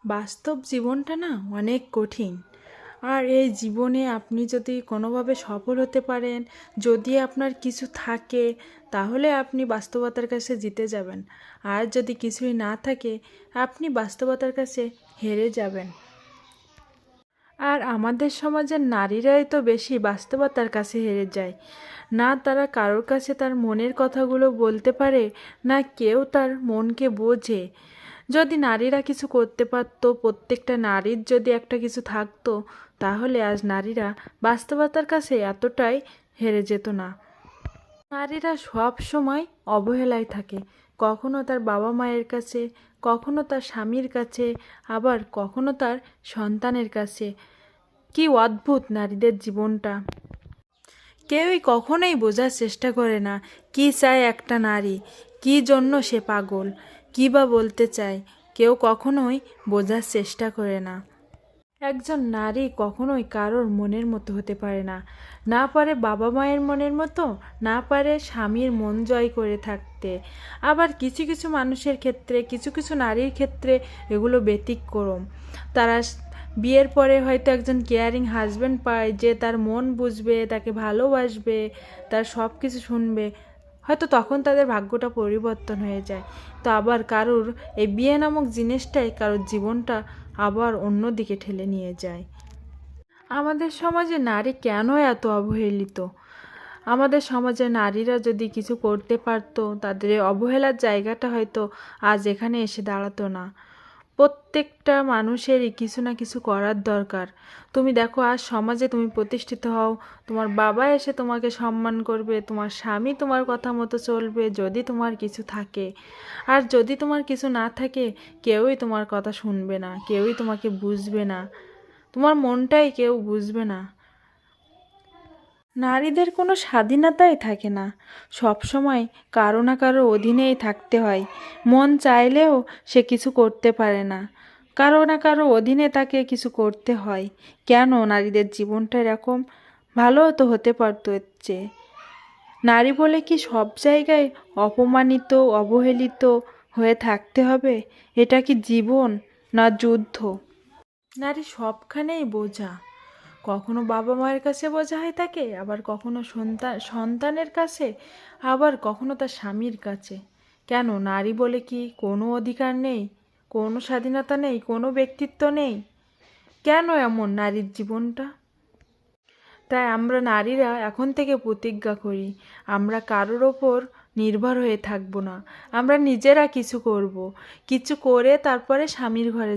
বাস্তব জীবনটা না অনেক কঠিন। আর এই জীবনে আপনি যদি কোনোভাবে সফল হতে পারেন, যদি আপনার কিছু থাকে, তাহলে আপনি বাস্তবতার কাছে জিতে যাবেন। আর যদি কিছুই না থাকে, আপনি বাস্তবতার কাছে হেরে যাবেন। আর আমাদের সমাজের নারীরাই তো বেশি বাস্তবতার কাছে হেরে যায়। না তারা কারোর কাছে তার মনের কথাগুলো বলতে পারে, না কেউ তার মনকে বোঝে। যদি নারীরা কিছু করতে পারতো, প্রত্যেকটা নারীর যদি একটা কিছু থাকতো, তাহলে আজ নারীরা বাস্তবতার কাছে এতটাই হেরে যেত না। নারীরা সব সময় অবহেলায় থাকে, কখনো তার বাবা মায়ের কাছে, কখনো তার স্বামীর কাছে, আবার কখনো তার সন্তানের কাছে। কি অদ্ভুত নারীদের জীবনটা! কেউই কখনোই বোঝার চেষ্টা করে না কি চায় একটা নারী, কি জন্য সে পাগল, কী বা বলতে চায়, কেউ কখনোই বোঝার চেষ্টা করে না। একজন নারী কখনোই কারোর মনের মতো হতে পারে না, না পারে বাবা মায়ের মনের মতো, না পারে স্বামীর মন জয় করে থাকতে। আবার কিছু কিছু মানুষের ক্ষেত্রে, কিছু কিছু নারীর ক্ষেত্রে এগুলো ব্যতিক্রম। তারা বিয়ের পরে হয়তো একজন কেয়ারিং হাজব্যান্ড পায়, যে তার মন বুঝবে, তাকে ভালোবাসবে, তার সব কিছু শুনবে, হয়তো তখন তাদের ভাগ্যটা পরিবর্তন হয়ে যায়। তো আবার কারুর এই বিয়ে নামক জিনিসটাই কারোর জীবনটা আবার অন্য দিকে ঠেলে নিয়ে যায়। আমাদের সমাজে নারী কেন এত অবহেলিত? আমাদের সমাজে নারীরা যদি কিছু করতে পারতো, তাদের এই অবহেলার জায়গাটা হয়তো আজ এখানে এসে দাঁড়াতো না। প্রত্যেকটা মানুষেরই কিছু না কিছু করার দরকার। তুমি দেখো, আজ সমাজে তুমি প্রতিষ্ঠিত হও, তোমার বাবা এসে তোমাকে সম্মান করবে, তোমার স্বামী তোমার কথা মতো চলবে যদি তোমার কিছু থাকে। আর যদি তোমার কিছু না থাকে, কেউই তোমার কথা শুনবে না, কেউই তোমাকে বুঝবে না, তোমার মনটাই কেউ বুঝবে না। নারীদের কোনো স্বাধীনতাই থাকে না, সব সময় কারো না কারো অধীনেই থাকতে হয়। মন চাইলেও সে কিছু করতে পারে না, কারো না কারো অধীনে তাকে কিছু করতে হয়। কেন নারীদের জীবনটা এরকম? ভালোও তো হতে পারতো এর চেয়ে। নারী বলে কি সব জায়গায় অপমানিত, অবহেলিত হয়ে থাকতে হবে? এটা কি জীবন, না যুদ্ধ? নারী সবখানেই বোঝা। কখনো বাবা মায়ের কাছে বোঝা হয়ে থাকে, আবার কখনো সন্তানের কাছে, আবার কখনো তার স্বামীর কাছে। কেন নারী বলে কি কোনো অধিকার নেই, কোনো স্বাধীনতা নেই, কোনো ব্যক্তিত্ব নেই? কেন এমন নারীর জীবনটা? তাই আমরা নারীরা এখন থেকে প্রতিজ্ঞা করি, আমরা কারোর ওপর নির্ভর হয়ে থাকবো না। আমরা নিজেরা কিছু করব, কিছু করে তারপরে স্বামীর ঘরে